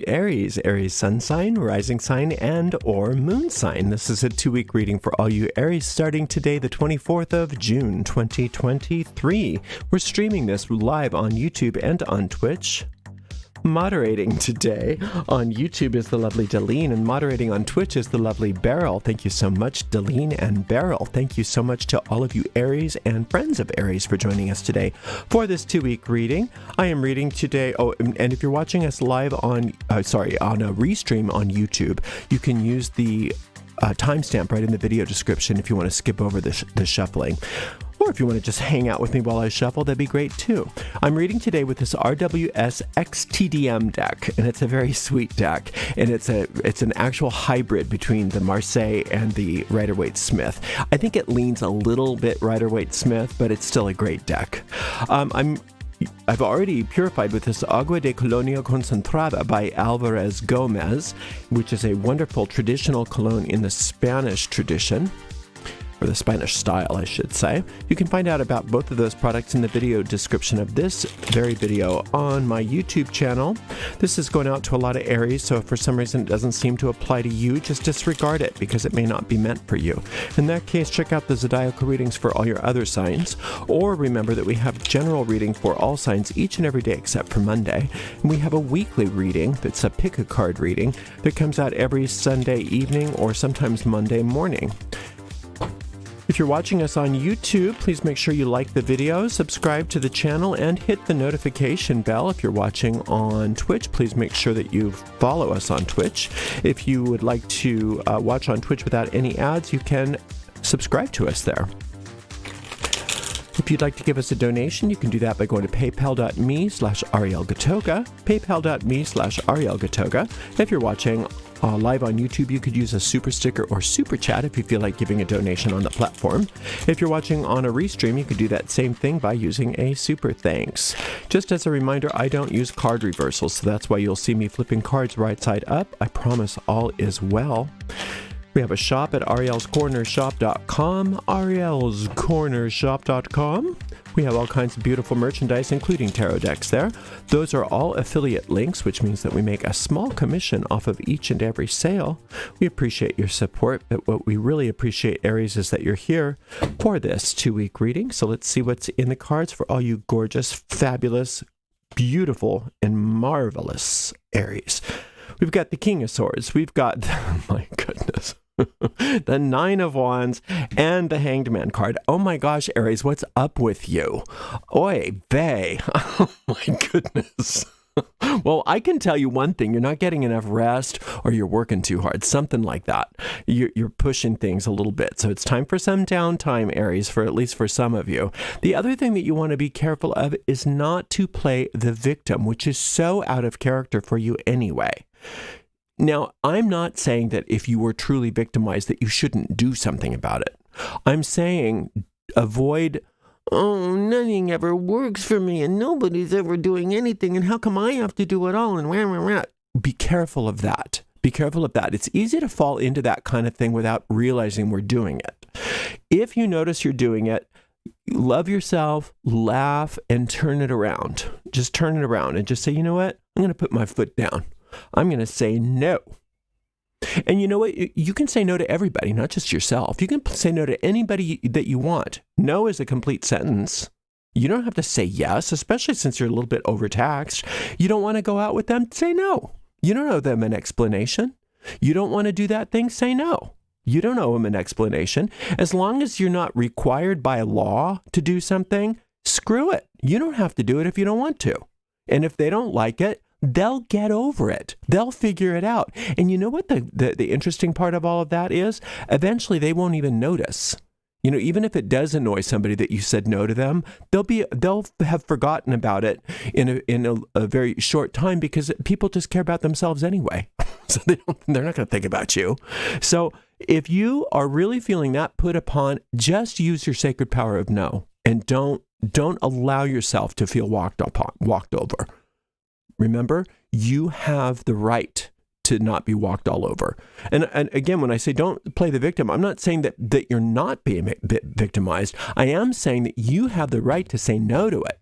Aries, Aries sun sign, rising sign, and or moon sign. This is a 2-week reading for all you Aries starting today, the 24th of June, 2023. We're streaming this live on YouTube and on Twitch. Moderating today on YouTube is the lovely Deline, and moderating on Twitch is the lovely Beryl. Thank you so much, Deline and Beryl. Thank you so much to all of you Aries and friends of Aries for joining us today for this 2-week reading. I am reading today. Oh, and if you're watching us live on a restream on YouTube, you can use the timestamp right in the video description if you want to skip over the shuffling. Or if you want to just hang out with me while I shuffle, that'd be great too. I'm reading today with this RWS XTDM deck, and it's a very sweet deck, and it's an actual hybrid between the Marseille and the Rider-Waite-Smith. I think it leans a little bit Rider-Waite-Smith, but it's still a great deck. I've already purified with this Agua de Colonia Concentrada by Alvarez Gomez, which is a wonderful traditional cologne in the Spanish tradition, or the Spanish style, I should say. You can find out about both of those products in the video description of this very video on my YouTube channel. This is going out to a lot of Aries, so if for some reason it doesn't seem to apply to you, just disregard it because it may not be meant for you. In that case, check out the zodiacal readings for all your other signs, or remember that we have general reading for all signs each and every day except for Monday. And we have a weekly reading that's a pick a card reading that comes out every Sunday evening or sometimes Monday morning. If you're watching us on YouTube, please make sure you like the video, subscribe to the channel, and hit the notification bell. If you're watching on Twitch, please make sure that you follow us on Twitch. If you would like to watch on Twitch without any ads, you can subscribe to us there. If you'd like to give us a donation, you can do that by going to paypal.me/ArielGatoga, paypal.me/ArielGatoga. If you're watching live on YouTube, you could use a super sticker or super chat if you feel like giving a donation on the platform. If you're watching on a restream, you could do that same thing by using a super thanks. Just as a reminder, I don't use card reversals, so that's why you'll see me flipping cards right side up. I promise all is well. We have a shop at arielscornershop.com, arielscornershop.com. We have all kinds of beautiful merchandise, including tarot decks there. Those are all affiliate links, which means that we make a small commission off of each and every sale. We appreciate your support, but what we really appreciate, Aries, is that you're here for this 2-week reading. So let's see what's in the cards for all you gorgeous, fabulous, beautiful, and marvelous Aries. We've got the King of Swords. We've got, oh my goodness, the Nine of Wands and the Hanged Man card. Oh my gosh, Aries, what's up with you? Oy vey. Oh my goodness. Well, I can tell you one thing. You're not getting enough rest, or you're working too hard. Something like that. You're pushing things a little bit. So it's time for some downtime, Aries, for at least for some of you. The other thing that you want to be careful of is not to play the victim, which is so out of character for you anyway. Now, I'm not saying that if you were truly victimized that you shouldn't do something about it. I'm saying avoid, oh, nothing ever works for me and nobody's ever doing anything and how come I have to do it all and rah. Be careful of that. Be careful of that. It's easy to fall into that kind of thing without realizing we're doing it. If you notice you're doing it, love yourself, laugh, and turn it around. Just turn it around and just say, you know what? I'm going to put my foot down. I'm going to say no. And you know what? You can say no to everybody, not just yourself. You can say no to anybody that you want. No is a complete sentence. You don't have to say yes, especially since you're a little bit overtaxed. You don't want to go out with them? Say no. You don't owe them an explanation. You don't want to do that thing? Say no. You don't owe them an explanation. As long as you're not required by law to do something, screw it. You don't have to do it if you don't want to. And if they don't like it, they'll get over it. They'll figure it out. And you know what the interesting part of all of that is? Eventually, they won't even notice. You know, even if it does annoy somebody that you said no to them, they'll have forgotten about it in a very short time because people just care about themselves anyway. So they're not going to think about you. So if you are really feeling that put upon, just use your sacred power of no, and don't allow yourself to feel walked over. Remember, you have the right to not be walked all over. And again, when I say don't play the victim, I'm not saying that you're not being victimized. I am saying that you have the right to say no to it.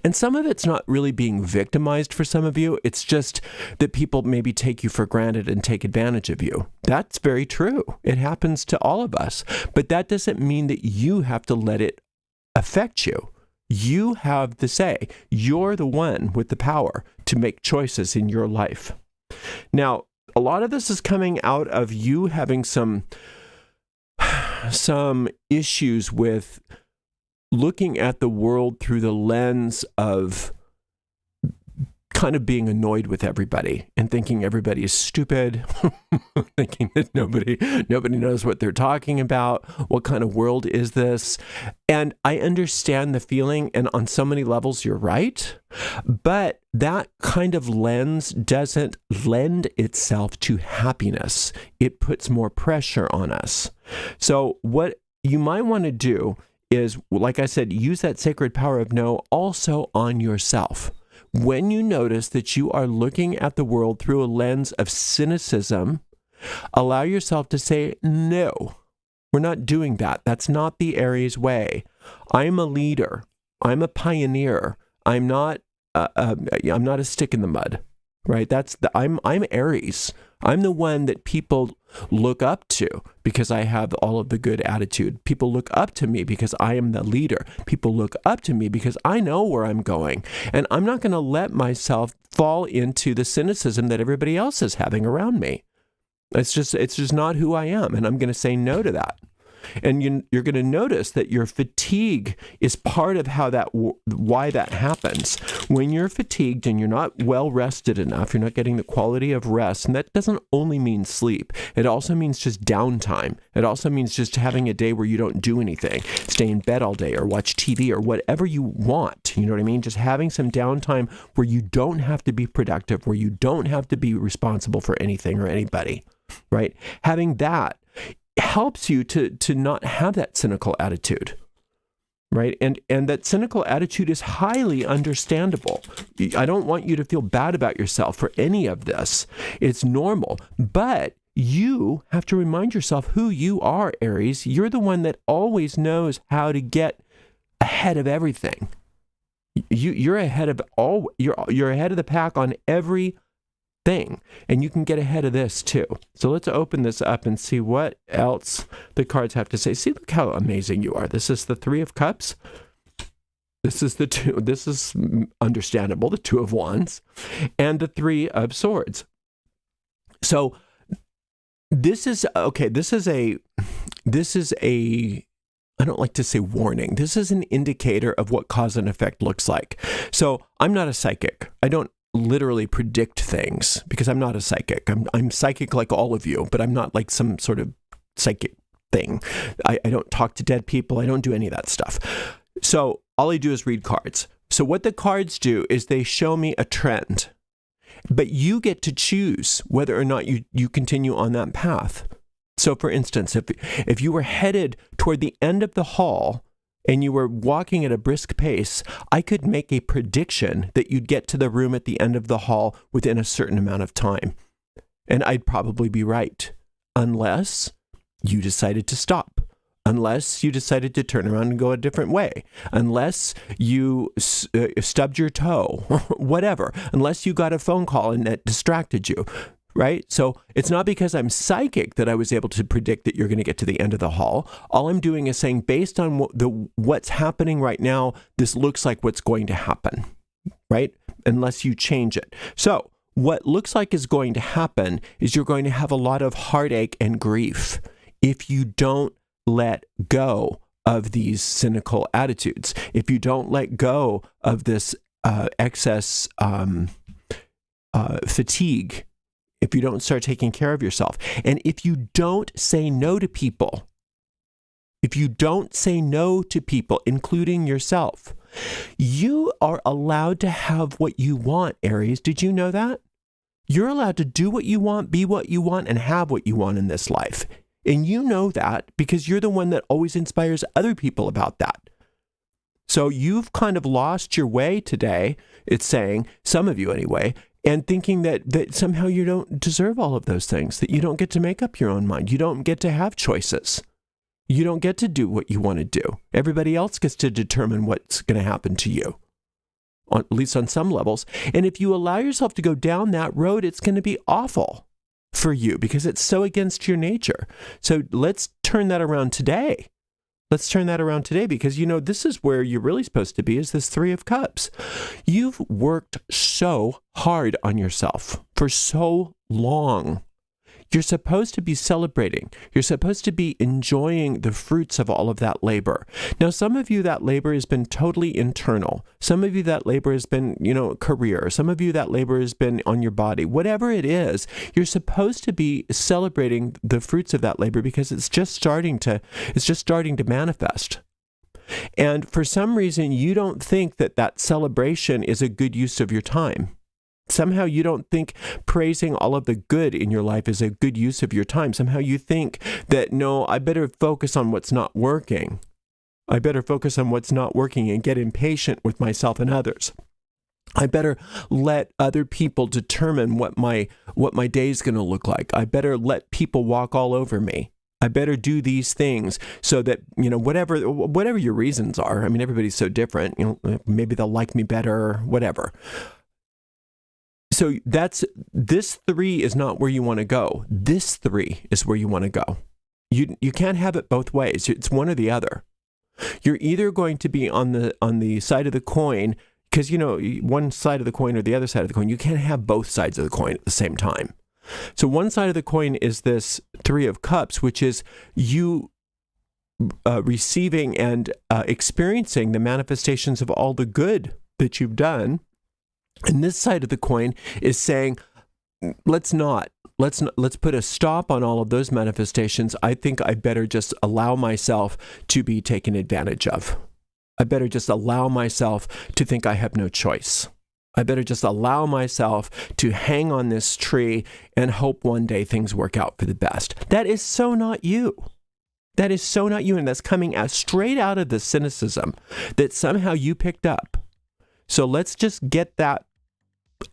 And some of it's not really being victimized for some of you. It's just that people maybe take you for granted and take advantage of you. That's very true. It happens to all of us. But that doesn't mean that you have to let it affect you. You have the say. You're the one with the power to make choices in your life. Now, a lot of this is coming out of you having some issues with looking at the world through the lens of kind of being annoyed with everybody and thinking everybody is stupid, thinking that nobody knows what they're talking about. What kind of world is this? And I understand the feeling, and on so many levels, you're right. But that kind of lens doesn't lend itself to happiness. It puts more pressure on us. So what you might want to do is, like I said, use that sacred power of no also on yourself. When you notice that you are looking at the world through a lens of cynicism, allow yourself to say, no, we're not doing that. That's not the Aries way. I'm a leader. I'm a pioneer. I'm not a stick in the mud, right? I'm Aries. I'm the one that people look up to because I have all of the good attitude. People look up to me because I am the leader. People look up to me because I know where I'm going. And I'm not going to let myself fall into the cynicism that everybody else is having around me. It's just not who I am. And I'm going to say no to that. And you're going to notice that your fatigue is part of why that happens. When you're fatigued and you're not well rested enough, you're not getting the quality of rest. And that doesn't only mean sleep. It also means just downtime. It also means just having a day where you don't do anything, stay in bed all day or watch TV or whatever you want. You know what I mean? Just having some downtime where you don't have to be productive, where you don't have to be responsible for anything or anybody, right? Having that helps you to not have that cynical attitude, right? And that cynical attitude is highly understandable. I don't want you to feel bad about yourself for any of this. It's normal, but you have to remind yourself who you are, Aries. You're the one that always knows how to get ahead of everything. You're ahead of you're ahead of the pack on every thing, and you can get ahead of this too. So let's open this up and see what else the cards have to say. See, look how amazing you are. This is the Three of Cups. This is this is understandable, the Two of Wands, and the Three of Swords. So this is a I don't like to say warning. This is an indicator of what cause and effect looks like. So I'm not a psychic. I don't literally predict things because I'm not a psychic. I'm psychic like all of you, but I'm not like some sort of psychic thing. I don't talk to dead people. I don't do any of that stuff. So all I do is read cards. So what the cards do is they show me a trend, but you get to choose whether or not you continue on that path. So for instance, if you were headed toward the end of the hall and you were walking at a brisk pace, I could make a prediction that you'd get to the room at the end of the hall within a certain amount of time. And I'd probably be right, unless you decided to stop, unless you decided to turn around and go a different way, unless you stubbed your toe, whatever, unless you got a phone call and that distracted you. Right? So it's not because I'm psychic that I was able to predict that you're going to get to the end of the hall. All I'm doing is saying, based on what's happening right now, this looks like what's going to happen, right? Unless you change it. So what looks like is going to happen is you're going to have a lot of heartache and grief if you don't let go of these cynical attitudes, if you don't let go of this excess fatigue, if you don't start taking care of yourself, and if you don't say no to people, including yourself, you are allowed to have what you want, Aries. Did you know that? You're allowed to do what you want, be what you want, and have what you want in this life. And you know that because you're the one that always inspires other people about that. So you've kind of lost your way today, it's saying, some of you anyway, and thinking that somehow you don't deserve all of those things, that you don't get to make up your own mind. You don't get to have choices. You don't get to do what you want to do. Everybody else gets to determine what's going to happen to you. at least on some levels. And if you allow yourself to go down that road, it's going to be awful for you because it's so against your nature. So let's turn that around today. Let's turn that around today because, this is where you're really supposed to be, is this Three of Cups. You've worked so hard on yourself for so long. You're supposed to be celebrating. You're supposed to be enjoying the fruits of all of that labor. Now, some of you, that labor has been totally internal. Some of you, that labor has been, career. Some of you, that labor has been on your body. Whatever it is, you're supposed to be celebrating the fruits of that labor because it's just starting to manifest. And for some reason, you don't think that celebration is a good use of your time. Somehow you don't think praising all of the good in your life is a good use of your time. Somehow you think that, no, I better focus on what's not working. I better focus on what's not working and get impatient with myself and others. I better let other people determine what my day is going to look like. I better let people walk all over me. I better do these things so that, whatever your reasons are. I mean, everybody's so different. Maybe they'll like me better, whatever. So this 3 is not where you want to go. This 3 is where you want to go. You can't have it both ways. It's one or the other. You're either going to be on the side of the coin, because one side of the coin or the other side of the coin. You can't have both sides of the coin at the same time. So one side of the coin is this Three of Cups, which is you receiving and experiencing the manifestations of all the good that you've done. And this side of the coin is saying, let's put a stop on all of those manifestations. I think I better just allow myself to be taken advantage of. I better just allow myself to think I have no choice. I better just allow myself to hang on this tree and hope one day things work out for the best. That is so not you. That is so not you. And that's coming straight out of the cynicism that somehow you picked up. So let's just get that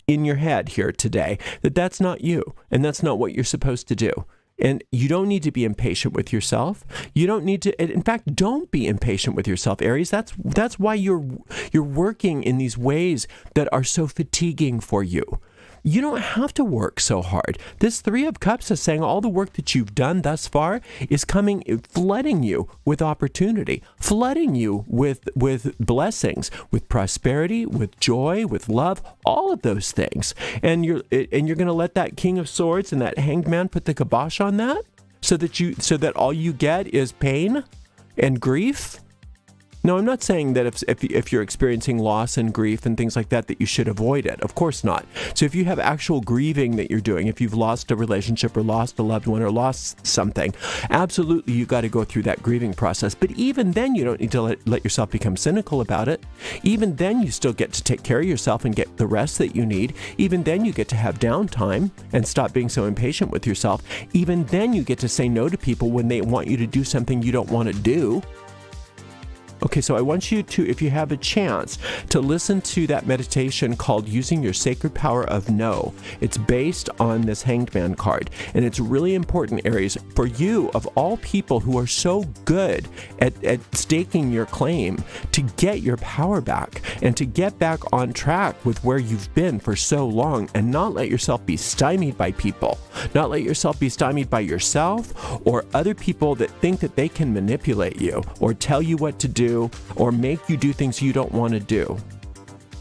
in your head here today, that's not you, and that's not what you're supposed to do. And you don't need to be impatient with yourself. You don't need to, in fact, don't be impatient with yourself, Aries. That's why you're working in these ways that are so fatiguing for you. You don't have to work so hard. This Three of Cups is saying all the work that you've done thus far is flooding you with opportunity, flooding you with blessings, with prosperity, with joy, with love, all of those things. And you're going to let that King of Swords and that Hanged Man put the kibosh on that, so that all you get is pain and grief. No, I'm not saying that if you're experiencing loss and grief and things like that you should avoid it. Of course not. So if you have actual grieving that you're doing, if you've lost a relationship or lost a loved one or lost something, absolutely you got to go through that grieving process. But even then, you don't need to let yourself become cynical about it. Even then, you still get to take care of yourself and get the rest that you need. Even then, you get to have downtime and stop being so impatient with yourself. Even then, you get to say no to people when they want you to do something you don't want to do. Okay, so I want you to, if you have a chance, to listen to that meditation called Using Your Sacred Power of No. It's based on this Hanged Man card. And it's really important, Aries, for you, of all people who are so good at staking your claim, to get your power back and to get back on track with where you've been for so long and not let yourself be stymied by people. Not let yourself be stymied by yourself or other people that think that they can manipulate you or tell you what to do or make you do things you don't want to do.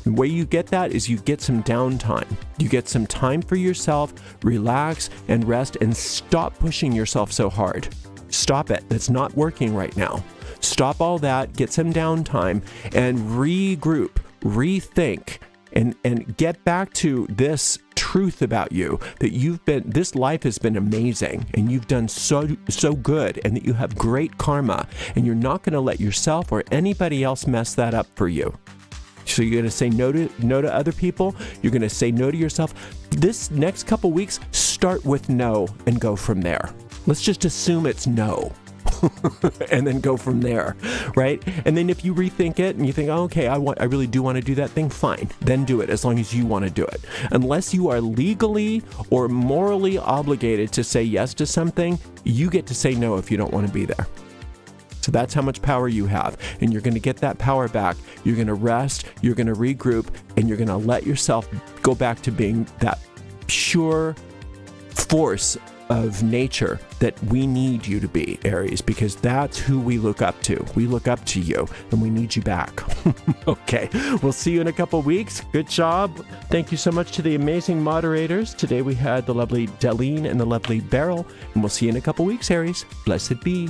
The way you get that is you get some downtime. You get some time for yourself, relax and rest, and stop pushing yourself so hard. Stop it. That's not working right now. Stop all that, get some downtime, and regroup, rethink, and get back to this truth about you, that this life has been amazing and you've done so good, and that you have great karma, and you're not going to let yourself or anybody else mess that up for you. So you're going to say no to other people. You're going to say no to yourself. This next couple weeks, start with no and go from there. Let's just assume it's no. And then go from there, right? And then if you rethink it and you think, oh, okay, I really do want to do that thing, fine. Then do it, as long as you want to do it. Unless you are legally or morally obligated to say yes to something, you get to say no if you don't want to be there. So that's how much power you have. And you're going to get that power back. You're going to rest, you're going to regroup, and you're going to let yourself go back to being that pure force of nature that we need you to be, Aries, because that's who we look up to. We look up to you, and we need you back. Okay, we'll see you in a couple weeks. Good job. Thank you so much to the amazing moderators. Today we had the lovely Delene and the lovely Beryl, and we'll see you in a couple weeks, Aries. Blessed be.